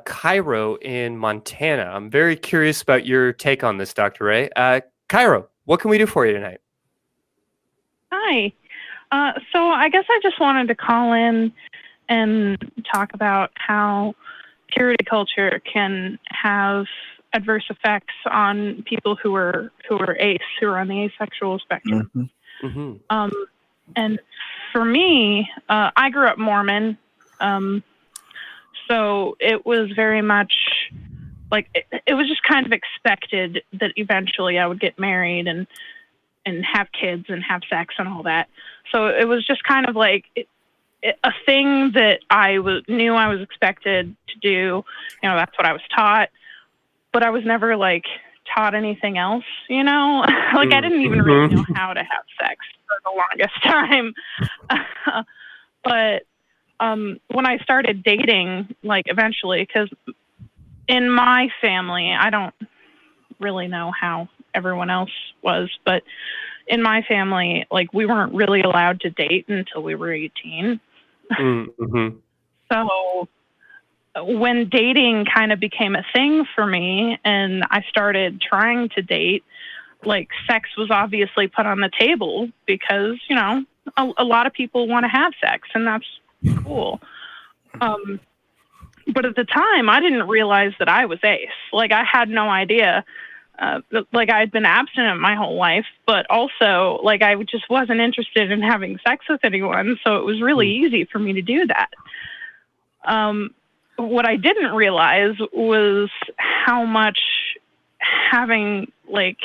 Cairo in Montana. I'm very curious about your take on this, Dr. Ray. Cairo, what can we do for you tonight? Hi. So I guess I just wanted to call in and talk about how purity culture can have adverse effects on people who are ace, who are on the asexual spectrum. Mm-hmm. And for me, I grew up Mormon, so it was very much like it was just kind of expected that eventually I would get married and have kids and have sex and all that. So it was just kind of like a thing that I knew I was expected to do. You know, that's what I was taught, but I was never like taught anything else, you know? Like I didn't even really know how to have sex for the longest time. But when I started dating, like eventually, because in my family, I don't really know how everyone else was, but in my family, like we weren't really allowed to date until we were 18. Mm-hmm. So when dating kind of became a thing for me and I started trying to date, like sex was obviously put on the table because, you know, a lot of people want to have sex and that's cool. But at the time I didn't realize that I was ace. Like I had no idea. Like I'd been abstinent my whole life, but also like I just wasn't interested in having sex with anyone. So it was really easy for me to do that. What I didn't realize was how much having like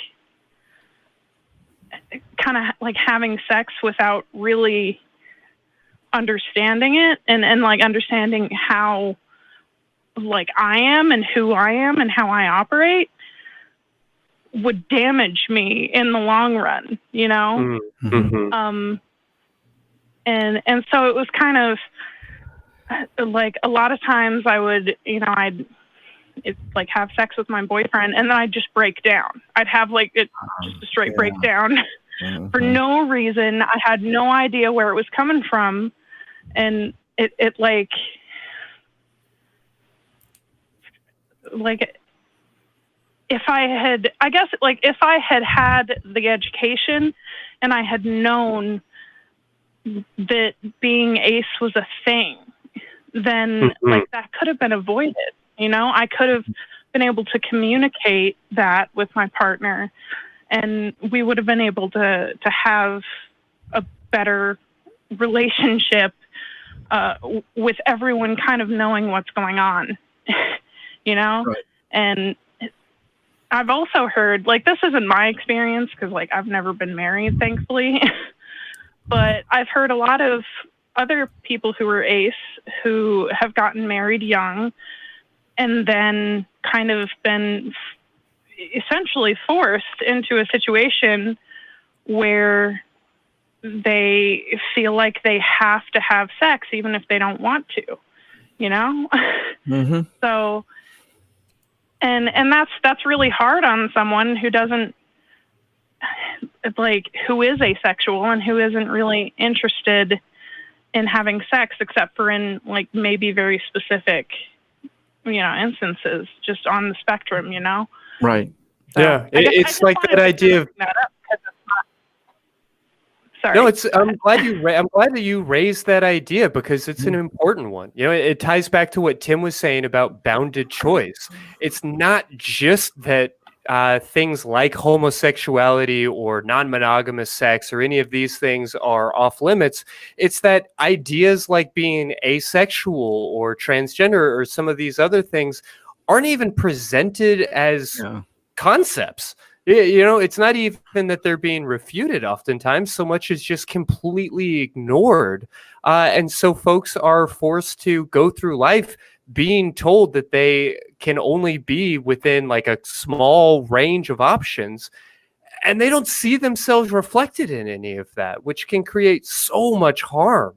kind of like having sex without really understanding it and like understanding how like I am and who I am and how I operate would damage me in the long run, you know? Mm-hmm. And so it was kind of like a lot of times I would, you know, I'd like have sex with my boyfriend and then I'd just break down. I'd have like just a straight breakdown for no reason. I had no idea where it was coming from. And it like if I had had the education and I had known that being ace was a thing, then like that could have been avoided. You know, I could have been able to communicate that with my partner and we would have been able to have a better relationship with everyone kind of knowing what's going on, you know? Right. And I've also heard, like, this isn't my experience because, like, I've never been married, thankfully. But I've heard a lot of other people who are ace who have gotten married young and then kind of been essentially forced into a situation where they feel like they have to have sex even if they don't want to, you know? So, and that's really hard on someone who doesn't, like, who is asexual and who isn't really interested in having sex except for in, like, maybe very specific, you know, instances just on the spectrum, you know? Right. So Yeah, it's like that idea of... Sorry. No, I'm glad that you raised that idea because it's an important one. You know, it ties back to what Tim was saying about bounded choice. It's not just that things like homosexuality or non-monogamous sex or any of these things are off limits. It's that ideas like being asexual or transgender or some of these other things aren't even presented as concepts. You know, it's not even that they're being refuted oftentimes so much as just completely ignored. And so folks are forced to go through life being told that they can only be within like a small range of options. And they don't see themselves reflected in any of that, which can create so much harm.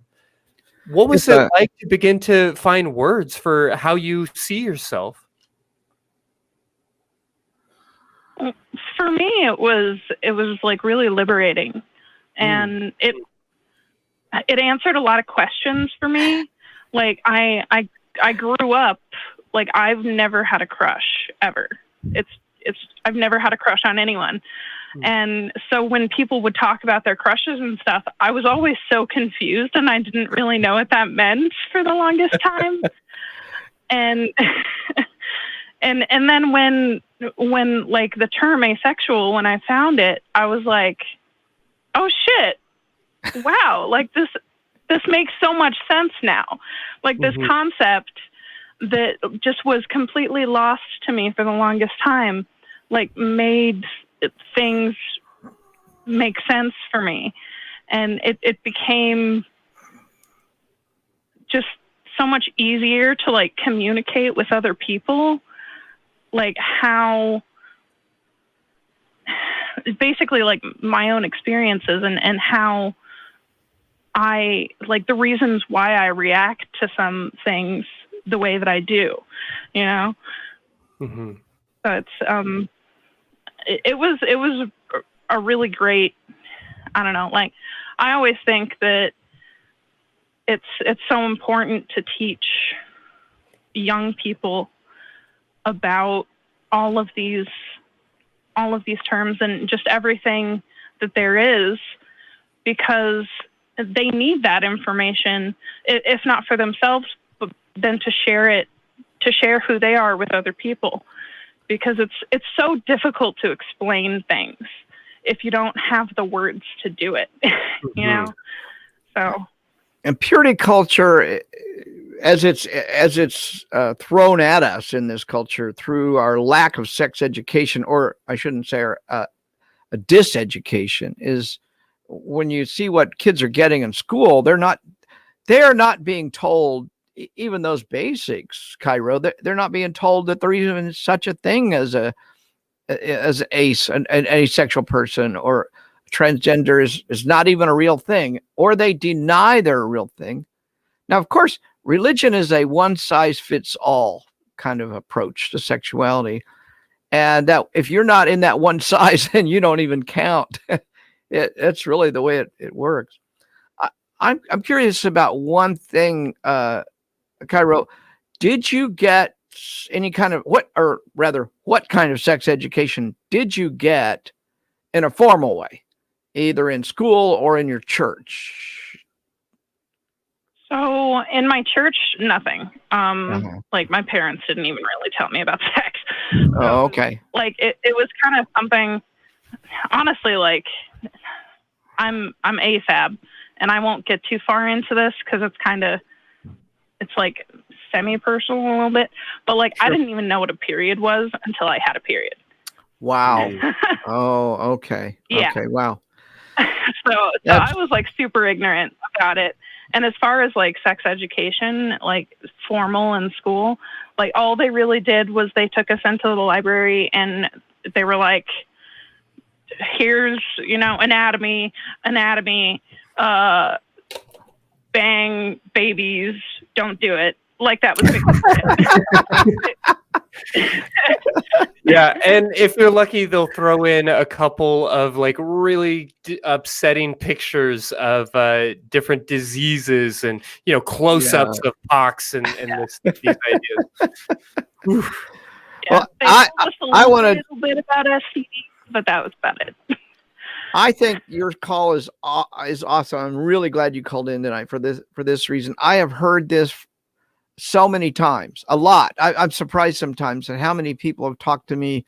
What was it like to begin to find words for how you see yourself? For me, it was like really liberating, and it answered a lot of questions for me. Like I grew up Like, I've never had a crush ever. I've never had a crush on anyone. And so when people would talk about their crushes and stuff, I was always so confused, and I didn't really know what that meant for the longest time. And and then when like the term asexual, when I found it, I was like, oh shit, wow, like this makes so much sense now. Like, this concept that just was completely lost to me for the longest time, like, made things make sense for me. And it became just so much easier to, like, communicate with other people, like, how basically, like, my own experiences and how I, like, the reasons why I react to some things the way that I do, you know? So it's, it was a really great, I don't know, like, I always think that it's so important to teach young people about all of these terms and just everything that there is, because they need that information, if not for themselves, but then to share who they are with other people, because it's so difficult to explain things if you don't have the words to do it, you know? So. And purity culture, as it's thrown at us in this culture through our lack of sex education, or I shouldn't say a diseducation, is when you see what kids are getting in school, they are not being told even those basics, Cairo. They're not being told that there even is such a thing as an asexual person, or transgender is not even a real thing, or they deny they're a real thing. Now, of course, religion is a one-size-fits-all kind of approach to sexuality. And that if you're not in that one size, then you don't even count. It's really the way it works. I'm curious about one thing, Cairo. Did you get any kind of what kind of sex education did you get in a formal way, either in school or in your church? So in my church, nothing. Like, my parents didn't even really tell me about sex. Oh, okay. Like, it was kind of something, honestly, like, I'm AFAB, and I won't get too far into this because it's like semi-personal a little bit, but like, sure. I didn't even know what a period was until I had a period. Wow. Oh, okay. Yeah. Okay. Wow. So I was like super ignorant about it. And as far as like sex education, like formal in school, like all they really did was they took us into the library and they were like, here's, anatomy, bang babies, don't do it. Like, that was Yeah, and if you're lucky, they'll throw in a couple of like really upsetting pictures of different diseases and close-ups of pox and these ideas. Well, I want a little bit about STD, but that was about it. I think your call is awesome. I'm really glad you called in tonight for this reason. I have heard this so many times, a lot. I'm surprised sometimes at how many people have talked to me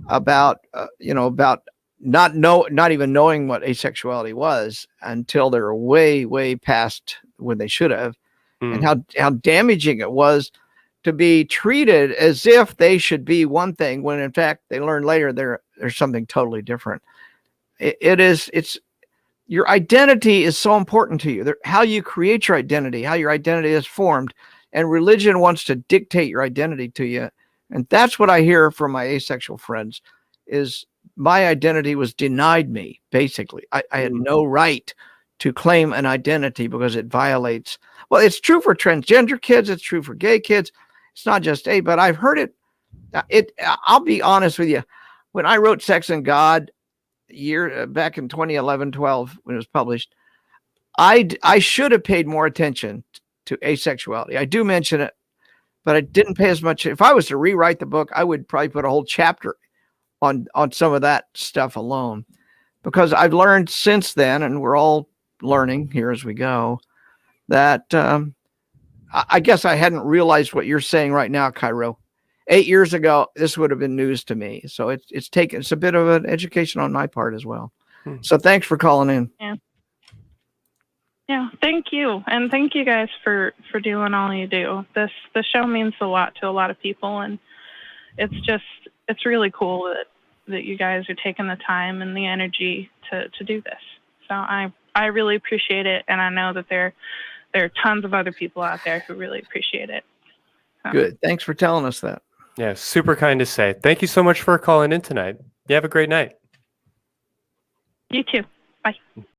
about about not even knowing what asexuality was until they're way past when they should have, and how damaging it was to be treated as if they should be one thing when in fact they learn later there's something totally different. It's your identity is so important to you. How you create your identity, how your identity is formed, and religion wants to dictate your identity to you. And that's what I hear from my asexual friends is my identity was denied me. Basically, I had no right to claim an identity because it violates. Well, it's true for transgender kids. It's true for gay kids. It's not just but I've heard it. I'll be honest with you. When I wrote Sex and God back in 2011-12 when it was published, I should have paid more attention to asexuality. I do mention it, but I didn't pay as much. If I was to rewrite the book, I would probably put a whole chapter on some of that stuff alone, because I've learned since then, and we're all learning here as we go, that I guess I hadn't realized what you're saying right now, Cairo. 8 years ago, this would have been news to me. So it's a bit of an education on my part as well. So thanks for calling in. Yeah, thank you. And thank you guys for doing all you do. The show means a lot to a lot of people, and it's really cool that you guys are taking the time and the energy to do this. So I really appreciate it, and I know that there are tons of other people out there who really appreciate it. So. Good. Thanks for telling us that. Yeah, super kind to say. Thank you so much for calling in tonight. You have a great night. You too. Bye.